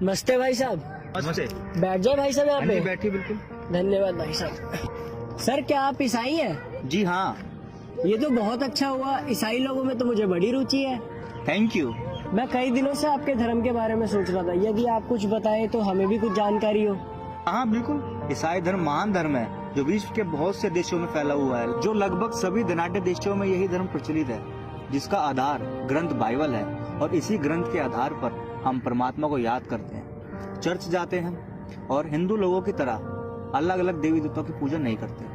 नमस्ते भाई साहब। नमस्ते। बैठ जाओ भाई साहब यहाँ पे। बैठिए बिल्कुल। धन्यवाद भाई साहब। सर क्या आप ईसाई हैं? जी हाँ। ये तो बहुत अच्छा हुआ, ईसाई लोगों में तो मुझे बड़ी रुचि है। Thank you. मैं कई दिनों से आपके धर्म के बारे में सोच रहा था, यदि आप कुछ बताएं तो हमें भी कुछ जानकारी हो। हाँ बिल्कुल, ईसाई धर्म महान धर्म है जो विश्व के बहुत से देशों में फैला हुआ है, जो लगभग सभी धनाढ्य देशों में यही धर्म प्रचलित है, जिसका आधार ग्रंथ बाइबल है और इसी ग्रंथ के आधार पर हम परमात्मा को याद करते हैं, चर्च जाते हैं और हिंदू लोगों की तरह अलग अलग देवी देवताओं की पूजा नहीं करते।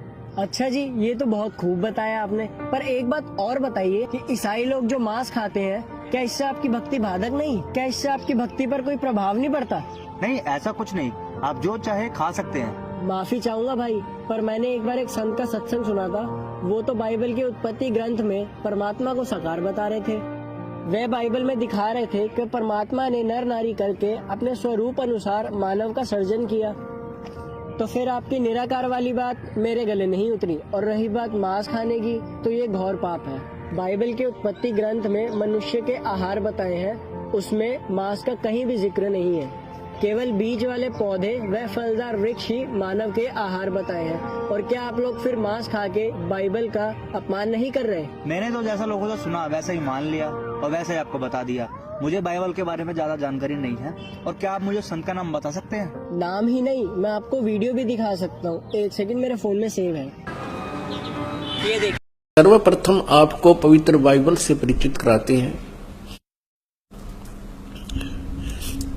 अच्छा जी, ये तो बहुत खूब बताया आपने। पर एक बात और बताइए कि ईसाई लोग जो मांस खाते हैं, क्या इससे आपकी भक्ति बाधक नहीं? क्या इससे आपकी भक्ति पर कोई प्रभाव नहीं पड़ता? नहीं, ऐसा कुछ नहीं, आप जो चाहे खा सकते हैं। माफी चाहूंगा भाई, पर मैंने एक बार एक संत का सत्संग सुना था। वो तो बाइबल के उत्पत्ति ग्रंथ में परमात्मा को साकार बता रहे थे। वे बाइबल में दिखा रहे थे कि परमात्मा ने नर नारी करके अपने स्वरूप अनुसार मानव का सर्जन किया। तो फिर आपकी निराकार वाली बात मेरे गले नहीं उतरी। और रही बात मांस खाने की, तो ये घोर पाप है। बाइबल के उत्पत्ति ग्रंथ में मनुष्य के आहार बताए हैं, उसमें मांस का कहीं भी जिक्र नहीं है। केवल बीज वाले पौधे व फलदार वृक्ष ही मानव के आहार बताए हैं। और क्या आप लोग फिर मांस खा के बाइबल का अपमान नहीं कर रहे? मैंने तो जैसा लोगों से सुना वैसा ही मान लिया और वैसे ही आपको बता दिया। मुझे बाइबल के बारे में ज्यादा जानकारी नहीं है। और क्या आप मुझे संत का नाम बता सकते हैं? नाम ही नहीं, मैं आपको वीडियो भी दिखा सकता हूँ। एक सेकंड, मेरे फोन में सेव है, ये देखिए। सर्वप्रथम आपको पवित्र बाइबल से परिचित कराते हैं।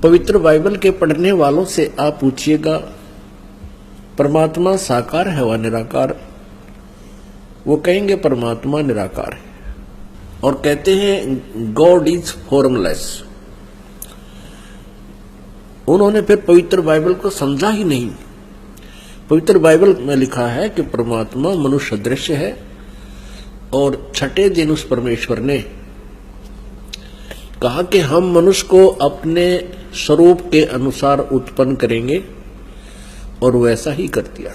पवित्र बाइबल के पढ़ने वालों से आप पूछिएगा परमात्मा साकार है व निराकार? वो कहेंगे परमात्मा निराकार है और कहते हैं गॉड इज फॉर्मलेस। उन्होंने फिर पवित्र बाइबल को समझा ही नहीं। पवित्र बाइबल में लिखा है कि परमात्मा मनुष्य सदृश है और छठे दिन उस परमेश्वर ने कहा कि हम मनुष्य को अपने स्वरूप के अनुसार उत्पन्न करेंगे और वैसा ही कर दिया।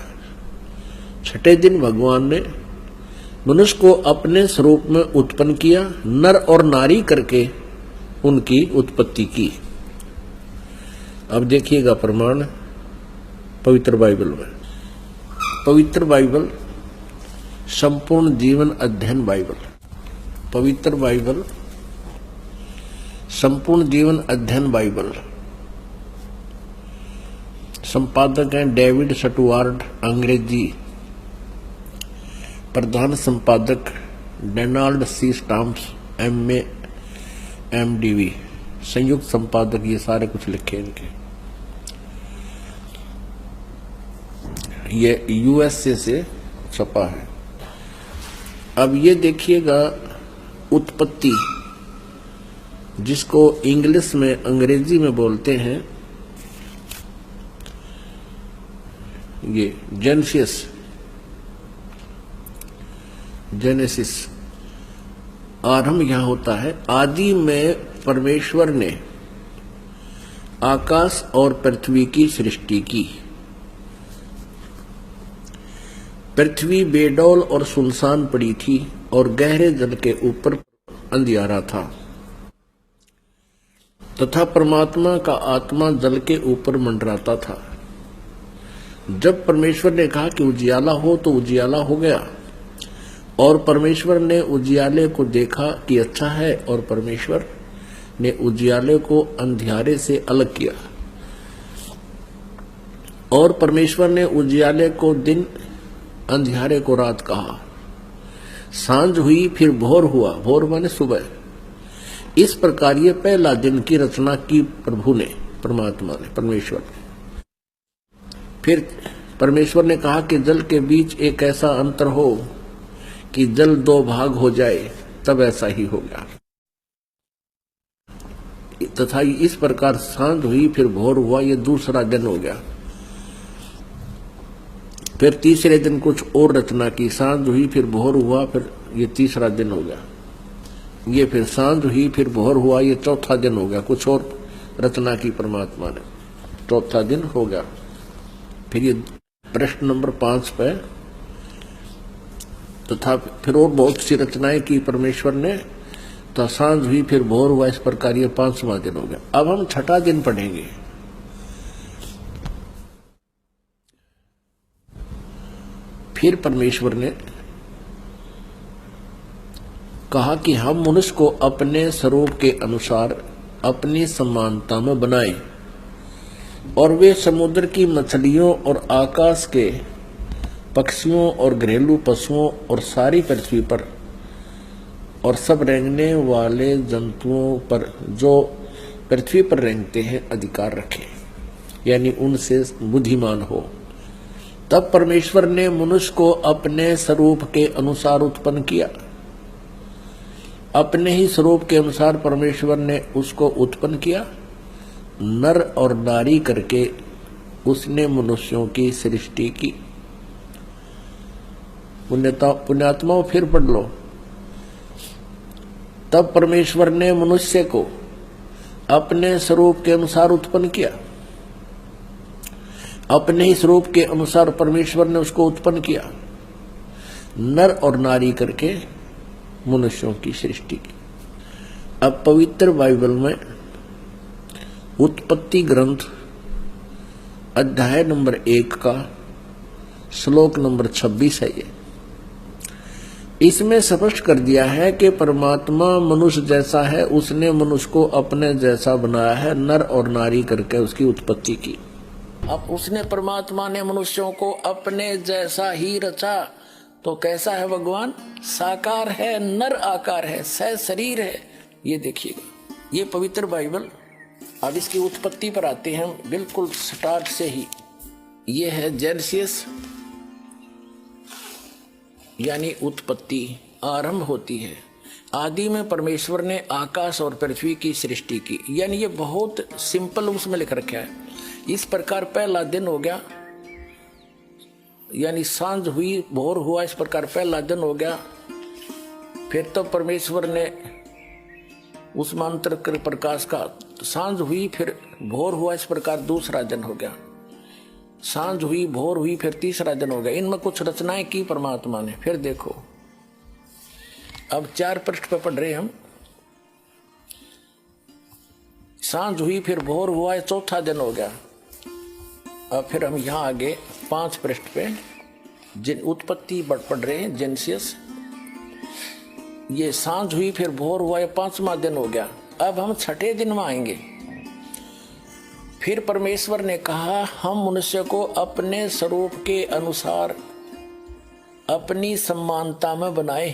छठे दिन भगवान ने मनुष्य को अपने स्वरूप में उत्पन्न किया, नर और नारी करके उनकी उत्पत्ति की। अब देखिएगा प्रमाण पवित्र बाइबल में। पवित्र बाइबल संपूर्ण जीवन अध्ययन बाइबल। पवित्र बाइबल संपूर्ण जीवन अध्ययन बाइबल। संपादक हैं डेविड स्टुअर्ट, अंग्रेजी। प्रधान संपादक Donald C Stamps, MA MDV। संयुक्त संपादक ये सारे कुछ लिखे इनके। ये USA से छपा है। अब ये देखिएगा उत्पत्ति, जिसको इंग्लिश में अंग्रेजी में बोलते हैं ये जेनेसिस। आरंभ यहां होता है, आदि में परमेश्वर ने आकाश और पृथ्वी की सृष्टि की। पृथ्वी बेडौल और सुनसान पड़ी थी और गहरे जल के ऊपर अंधियारा था तथा परमात्मा का आत्मा जल के ऊपर मंडराता था। जब परमेश्वर ने कहा कि उजियाला हो तो उजियाला हो गया। और परमेश्वर ने उजियाले को देखा कि अच्छा है, और परमेश्वर ने उजियाले को अंधियारे से अलग किया। और परमेश्वर ने उजियाले को दिन, अंधियारे को रात कहा। सांझ हुई फिर भोर हुआ, भोर माने सुबह। इस प्रकार ये पहला दिन की रचना की प्रभु ने, परमात्मा ने, परमेश्वर ने। फिर परमेश्वर ने कहा कि जल के बीच एक ऐसा अंतर हो कि जल दो भाग हो जाए, तब ऐसा ही हो गया। तथा इस प्रकार सांझ हुई फिर भोर हुआ, ये दूसरा दिन हो गया। फिर तीसरे दिन कुछ और रचना की, सांझ हुई फिर भोर हुआ, फिर ये तीसरा दिन हो गया। ये फिर सांझ हुई फिर भोर हुआ, ये चौथा दिन हो गया। कुछ और रचना की परमात्मा ने, चौथा दिन हो गया। फिर ये प्रश्न नंबर 5 पे, तथा फिर और बहुत सी रचनाएं की परमेश्वर ने, तो सांझ हुई फिर भोर हुआ, इस प्रकार ये 5वां दिन हो गया। अब हम छठा दिन पढ़ेंगे। फिर परमेश्वर ने कहा कि हम मनुष्य को अपने स्वरूप के अनुसार अपनी समानता में बनाए और वे समुद्र की मछलियों और आकाश के पक्षियों और घरेलू पशुओं और सारी पृथ्वी पर और सब रेंगने वाले जंतुओं पर जो पृथ्वी पर रेंगते हैं अधिकार रखें, यानी उनसे बुद्धिमान हो। तब परमेश्वर ने मनुष्य को अपने स्वरूप के अनुसार उत्पन्न किया। अपने ही स्वरूप के अनुसार परमेश्वर ने उसको उत्पन्न किया, नर और नारी करके उसने मनुष्यों की सृष्टि की। पुण्यात्माओं फिर पढ़ लो। तब परमेश्वर ने मनुष्य को अपने स्वरूप के अनुसार उत्पन्न किया। अपने ही स्वरूप के अनुसार परमेश्वर ने उसको उत्पन्न किया, नर और नारी करके मनुष्यों की सृष्टि की। अब पवित्र बाइबल में उत्पत्ति ग्रंथ अध्याय नंबर 1 का श्लोक नंबर 26 है। ये इसमें स्पष्ट कर दिया है कि परमात्मा मनुष्य जैसा है, उसने मनुष्य को अपने जैसा बनाया है, नर और नारी करके उसकी उत्पत्ति की। अब उसने परमात्मा ने मनुष्यों को अपने जैसा ही रचा, तो कैसा है भगवान? साकार है, नर आकार है, सह शरीर है। ये देखिएगा, ये पवित्र बाइबल। अब इसकी उत्पत्ति पर आते हैं बिल्कुल स्टार्ट से ही। ये है जेनेसिस, यानी उत्पत्ति आरंभ होती है। आदि में परमेश्वर ने आकाश और पृथ्वी की सृष्टि की, यानी ये बहुत सिंपल उसमें लिख रखा है। इस प्रकार पहला दिन हो गया, यानी सांझ हुई, भोर हुआ, इस प्रकार पहला दिन हो गया। फिर तो परमेश्वर ने उस मंत्र के प्रकाश का सांझ हुई, फिर भोर हुआ, इस प्रकार दूसरा दिन हो गया। सांझ हुई, भोर हुई, फिर तीसरा दिन हो गया। इनमें कुछ रचनाएं की परमात्मा ने। फिर देखो, अब 4 पृष्ठ पे पढ़ रहे हम। सांझ हुई, फिर भोर हुआ, चौथा दिन हो गया। अब फिर हम यहाँ आगे 5 पृष्ठ पे जिन उत्पत्ति पढ़ रहे हैं, जेनेसिस। ये सांझ हुई, फिर भोर हुआ, ये 5वां दिन हो गया। अब हम 6ठे दिन में आएंगे। फिर परमेश्वर ने कहा, हम मनुष्य को अपने स्वरूप के अनुसार अपनी समानता में बनाए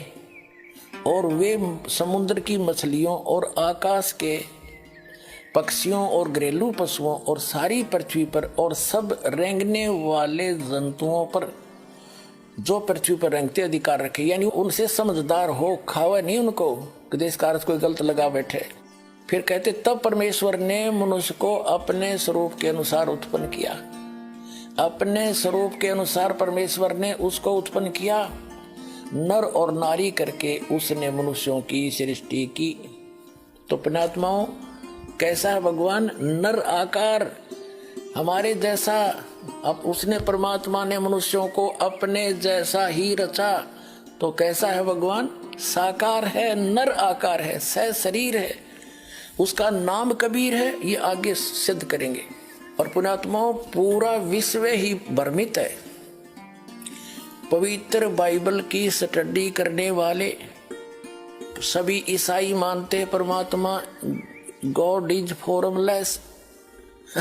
और वे समुद्र की मछलियों और आकाश के पक्षियों और घरेलू पशुओं और सारी पृथ्वी पर और सब रेंगने वाले जंतुओं पर जो पृथ्वी पर रेंगते अधिकार रखे, यानी उनसे समझदार हो, खावे नहीं उनको कि देश कार्य कोई गलत लगा बैठे। फिर कहते, तब परमेश्वर ने मनुष्य को अपने स्वरूप के अनुसार उत्पन्न किया। अपने स्वरूप के अनुसार परमेश्वर ने उसको उत्पन्न किया, नर और नारी करके उसने मनुष्यों की सृष्टि की। तो पुण्यात्माओं, कैसा है भगवान? नर आकार, हमारे जैसा। अब उसने परमात्मा ने मनुष्यों को अपने जैसा ही रचा, तो कैसा है भगवान? साकार है, नर आकार है, सह शरीर है। उसका नाम कबीर है, ये आगे सिद्ध करेंगे। और पुण्यात्माओं, पूरा विश्व ही भ्रमित है। पवित्र बाइबल की स्टडी करने वाले सभी ईसाई मानते हैं परमात्मा गॉड इज फॉर्मलेस।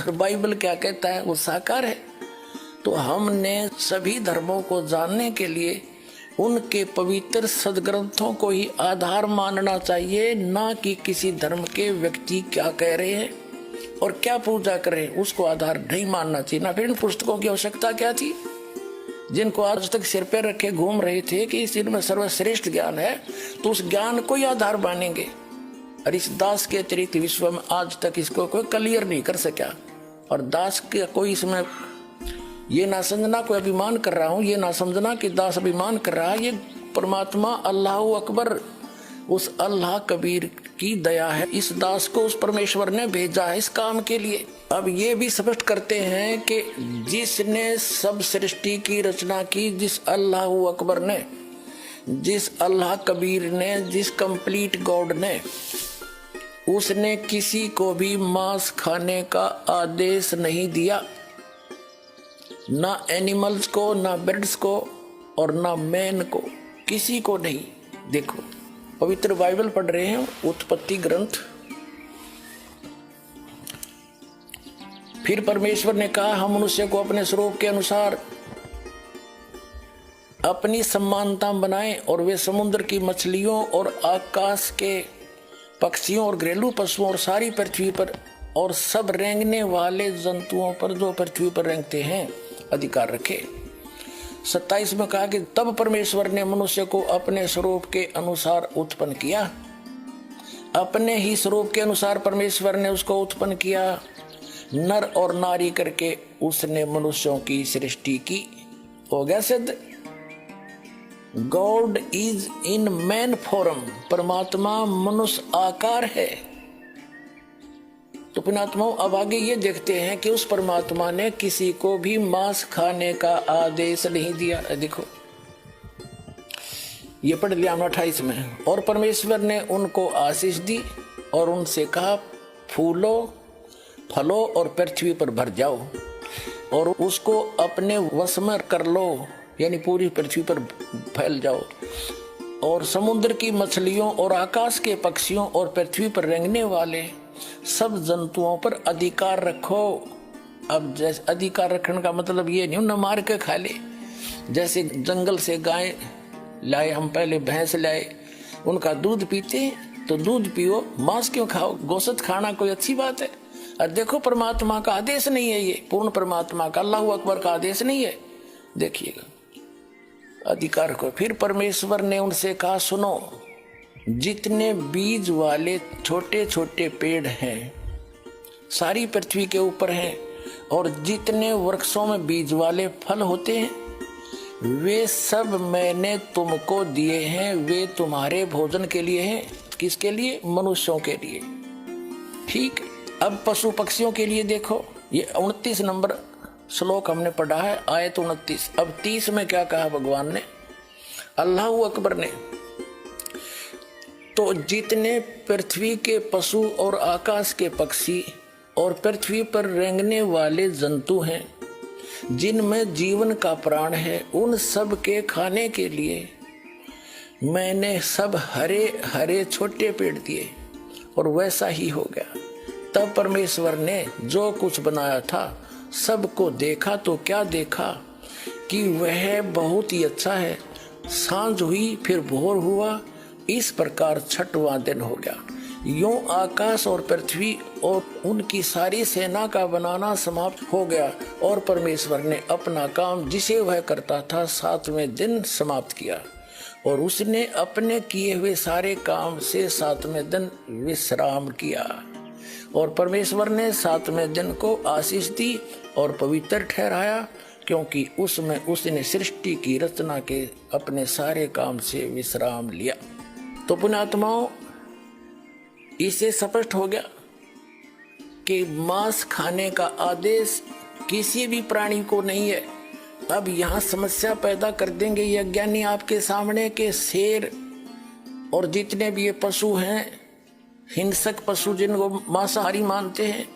बाइबल क्या कहता है? वो साकार है। तो हमने सभी धर्मों को जानने के लिए उनके पवित्र सदग्रंथों को ही आधार मानना चाहिए, ना कि किसी धर्म के व्यक्ति क्या कह रहे हैं और क्या पूजा कर रहे हैं उसको आधार नहीं मानना चाहिए। ना फिर इन पुस्तकों की आवश्यकता क्या थी, जिनको आज तक सिर पे रखे घूम रहे थे कि इस दिन में सर्वश्रेष्ठ ज्ञान है, तो उस ज्ञान को ही आधार मानेंगे। और इस दास के अतिरिक्त विश्व में आज तक इसको कोई क्लियर नहीं कर सका। और दास के कोई इसमें ये ना समझना कोई अभिमान कर रहा हूं, ये ना समझना कि दास अभिमान कर रहा है। ये परमात्मा अल्लाह अकबर, उस अल्लाह कबीर की दया है। इस दास को उस परमेश्वर ने भेजा है इस काम के लिए। अब ये भी स्पष्ट करते हैं कि जिसने सब सृष्टि की रचना की, जिस अल्लाह अकबर ने, जिस अल्लाह कबीर ने, जिस कंप्लीट गॉड ने, उसने किसी को भी मांस खाने का आदेश नहीं दिया, ना एनिमल्स को, ना बर्ड्स को और ना मैन को, किसी को नहीं। देखो पवित्र बाइबल पढ़ रहे हैं, उत्पत्ति ग्रंथ। फिर परमेश्वर ने कहा हम मनुष्य को अपने स्वरूप के अनुसार अपनी समानता बनाएं और वे समुद्र की मछलियों और आकाश के पक्षियों और घरेलू पशुओं और सारी पृथ्वी पर और सब रेंगने वाले जंतुओं पर जो पृथ्वी पर रेंगते हैं अधिकार रखे। 27 में कहा कि तब परमेश्वर ने मनुष्य को अपने स्वरूप के अनुसार उत्पन्न किया। अपने ही स्वरूप के अनुसार परमेश्वर ने उसको उत्पन्न किया, नर और नारी करके उसने मनुष्यों की सृष्टि की। हो गया सिद्ध। God is in man form, परमात्मा मनुष्य आकार है। तो पुण्यात्माओं अब आगे ये देखते हैं कि उस परमात्मा ने किसी को भी मांस खाने का आदेश नहीं दिया। देखो ये पढ़ लिया हमने 28 में। और परमेश्वर ने उनको आशीष दी और उनसे कहा फूलो फलो और पृथ्वी पर भर जाओ और उसको अपने वश में कर लो, यानी पूरी पृथ्वी पर फैल जाओ और समुद्र की मछलियों और आकाश के पक्षियों और पृथ्वी पर रेंगने वाले सब जंतुओं पर अधिकार रखो। अब जैसे अधिकार रखने का मतलब ये नहीं न मार के खा ले। जैसे जंगल से गाय लाए, हम पहले भैंस लाए, उनका दूध पीते तो दूध पियो, मांस क्यों खाओ? गोश्त खाना कोई अच्छी बात है? और देखो परमात्मा का आदेश नहीं है, ये पूर्ण परमात्मा का अल्लाह अकबर का आदेश नहीं है। देखिएगा अधिकार को। फिर परमेश्वर ने उनसे कहा सुनो, जितने बीज वाले छोटे छोटे पेड़ हैं सारी पृथ्वी के ऊपर हैं और जितने वृक्षों में बीज वाले फल होते हैं वे सब मैंने तुमको दिए हैं, वे तुम्हारे भोजन के लिए हैं। किसके लिए? मनुष्यों के लिए। ठीक। अब पशु पक्षियों के लिए देखो, ये 29 नंबर श्लोक हमने पढ़ा है, आयत 29। अब 30 में क्या कहा भगवान ने, अल्लाह अकबर ने, तो जितने पृथ्वी के पशु और आकाश के पक्षी और पृथ्वी पर रेंगने वाले जंतु हैं जिनमें जीवन का प्राण है, उन सब के खाने के लिए मैंने सब हरे हरे छोटे पेड़ दिए। और वैसा ही हो गया। तब परमेश्वर ने जो कुछ बनाया था सबको देखा तो क्या देखा कि वह बहुत ही अच्छा है। सांझ हुई फिर भोर हुआ, इस प्रकार 6वां दिन हो गया। यूं आकाश और पृथ्वी और उनकी सारी सेना का बनाना समाप्त हो गया और परमेश्वर ने अपना काम जिसे वह करता था 7वें दिन समाप्त किया और उसने अपने किए हुए सारे काम से 7वें दिन विश्राम किया। और परमेश्वर ने 7वें दिन को आशीष दी और पवित्र ठहराया, क्योंकि उसमें उसने सृष्टि की रचना के अपने सारे काम से विश्राम लिया। तो पुण्यात्माओं, इससे स्पष्ट हो गया कि मांस खाने का आदेश किसी भी प्राणी को नहीं है। अब यहाँ समस्या पैदा कर देंगे ये अज्ञानी आपके सामने के शेर और जितने भी ये पशु हैं, हिंसक पशु जिनको मांसाहारी मानते हैं,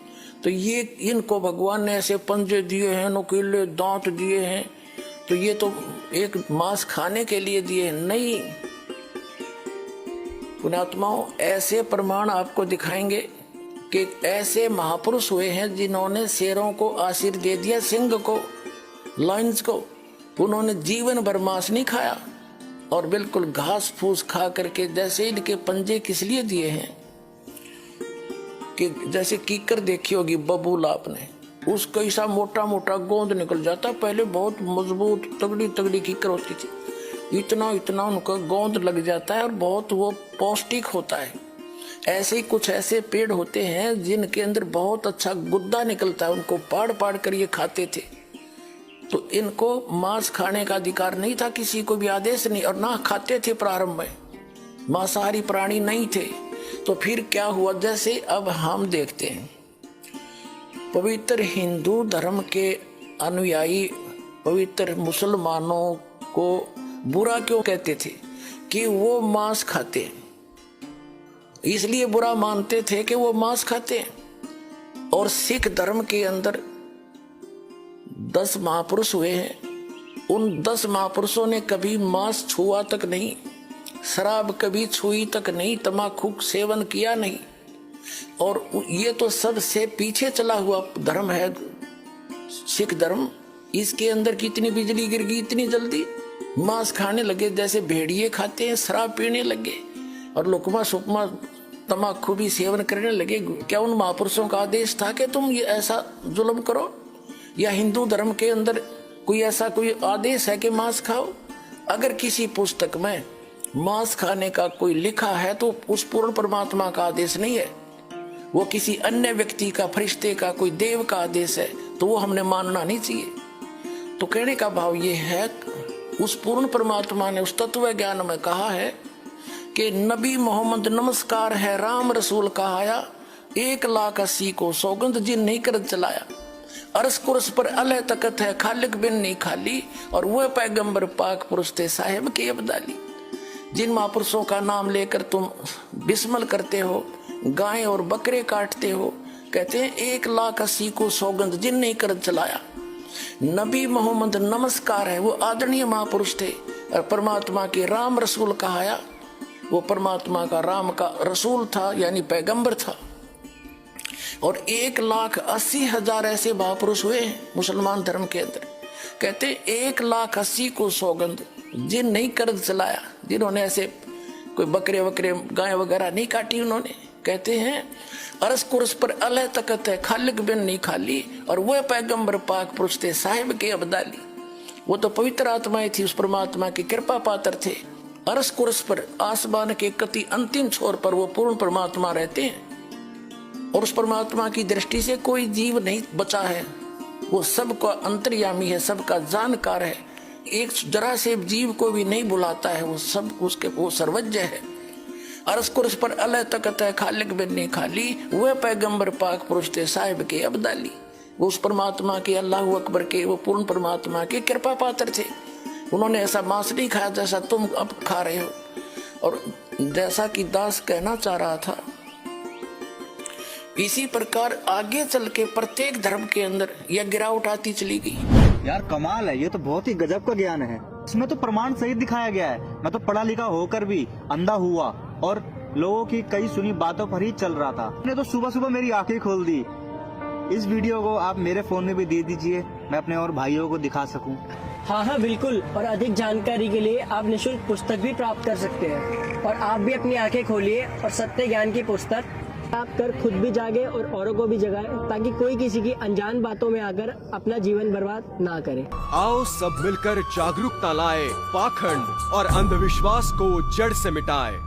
तो ये इनको भगवान ने ऐसे पंजे दिए हैं, नुकीले दांत दिए हैं, तो ये तो एक मांस खाने के लिए दिए नहीं। पुण्यात्माओं, ऐसे प्रमाण आपको दिखाएंगे कि ऐसे महापुरुष हुए हैं जिन्होंने शेरों को आशीर्वाद दे दिया, सिंह को, लायंस को, उन्होंने जीवन भर मांस नहीं खाया और बिल्कुल घास फूस खा करके, जैसे इनके पंजे किस लिए दिए हैं कि जैसे कीकर देखी होगी बबूल आपने, उसका ऐसा मोटा मोटा गोंद निकल जाता। पहले बहुत मजबूत तगड़ी तगड़ी कीकर होती थी, इतना इतना उनका गोंद लग जाता है और बहुत वो पौष्टिक होता है। ऐसे ही कुछ ऐसे पेड़ होते हैं जिनके अंदर बहुत अच्छा गुद्दा निकलता है, उनको पाड़ पाड़ कर ये खाते थे। तो इनको मांस खाने का अधिकार नहीं था, किसी को भी आदेश नहीं, और ना खाते थे। प्रारंभ में मांसाहारी प्राणी नहीं थे। तो फिर क्या हुआ, जैसे अब हम देखते हैं पवित्र हिंदू धर्म के अनुयायी पवित्र मुसलमानों को बुरा क्यों कहते थे कि वो मांस खाते हैं, इसलिए बुरा मानते थे कि वो मांस खाते हैं। और सिख धर्म के अंदर 10 महापुरुष हुए हैं उन 10 महापुरुषों ने कभी मांस छुआ तक नहीं, शराब कभी छुई तक नहीं, तम्बाकू सेवन किया नहीं। और ये तो सबसे पीछे चला हुआ धर्म है सिख धर्म। इसके अंदर कितनी बिजली गिर गई इतनी जल्दी। मांस खाने लगे जैसे भेड़िए खाते हैं, शराब पीने लगे और लुकमा सुकमा तम्बाकू भी सेवन करने लगे। क्या उन महापुरुषों का आदेश था कि तुम ये ऐसा जुल्म करो? या हिंदू धर्म के अंदर कोई ऐसा कोई आदेश है कि मांस खाओ? अगर किसी पुस्तक में मांस खाने का कोई लिखा है तो उस पूर्ण परमात्मा का आदेश नहीं है, वो किसी अन्य व्यक्ति का, फरिश्ते का, कोई देव का आदेश है, तो वो हमने मानना नहीं चाहिए। तो कहने का भाव ये है, उस पूर्ण परमात्मा ने उस तत्व ज्ञान में कहा है कि नबी मोहम्मद नमस्कार है, राम रसूल कहाया, 1,80,000 को सौगंध जिन नहीं कर चलाया। अरस कुरस पर अलह तकत है, खालिक बिन नहीं खाली, और वह पैगंबर पाक पुरुष थे साहिब के अब्दाली। जिन महापुरुषों का नाम लेकर तुम बिस्मल करते हो, गाय और बकरे काटते हो, कहते हैं 1,80,000 को सौगंध जिन नहीं कर चलाया। नबी मोहम्मद नमस्कार है, वो आदरणीय महापुरुष थे और परमात्मा के राम रसूल कहाया, वो परमात्मा का राम का रसूल था, यानी पैगंबर था। और 1,80,000 ऐसे महापुरुष हुए मुसलमान धर्म के अंदर। कहते 1,80,000 को सौगंध जिन नहीं कर चलाया, जिन्होंने ऐसे कोई बकरे वकरे गाय वगैरह नहीं काटी, उन्होंने कहते हैं अरस कुरस पर अलह तकत है, खालिक बिन नहीं खाली, और वह पैगंबर पाक पुरुष थे साहिब के अब्दाली। वो तो पवित्र आत्माएं थी, उस परमात्मा की कृपा पात्र थे। अरस कुरस पर आसमान के कति अंतिम छोर पर वो पूर्ण परमात्मा रहते हैं, और उस परमात्मा की दृष्टि से कोई जीव नहीं बचा है। वो सबका अंतर्यामी है, सबका जानकार है, एक जरा से जीव को भी नहीं बुलाता है, वो सब उसके वो सर्वज्ञ है। अरस कुरस पर अलह तकत है, खालिक बिन नहीं खाली, वह पैगंबर पाक पुरुष थे साहिब के अब्दाली। वो उस परमात्मा के, अल्लाह अकबर के, वो पूर्ण परमात्मा के कृपा पात्र थे। उन्होंने ऐसा मांस नहीं खाया जैसा तुम अब खा रहे हो। और जैसा कि दास कहना चाह रहा था, इसी प्रकार आगे चल के प्रत्येक धर्म के अंदर यह गिरावट आती चली गई। यार कमाल है, ये तो बहुत ही गजब का ज्ञान है। इसमें तो प्रमाण सहित दिखाया गया है। मैं तो पढ़ा लिखा होकर भी अंधा हुआ और लोगों की कई सुनी बातों पर ही चल रहा था। मैंने तो सुबह सुबह मेरी आंखें खोल दी। इस वीडियो को आप मेरे फोन में भी दे दीजिए, मैं अपने और भाइयों को दिखा सकूं। हाँ बिल्कुल। और अधिक जानकारी के लिए आप निःशुल्क पुस्तक भी प्राप्त कर सकते हैं। और आप भी अपनी आंखें खोलिए और सत्य ज्ञान की पुस्तक प्राप्त कर खुद भी जागे और औरों को भी जगाए, ताकि कोई किसी की अनजान बातों में आकर अपना जीवन बर्बाद ना करे। आओ सब मिलकर जागरूकता लाए, पाखंड और अंधविश्वास को जड़ से मिटाए।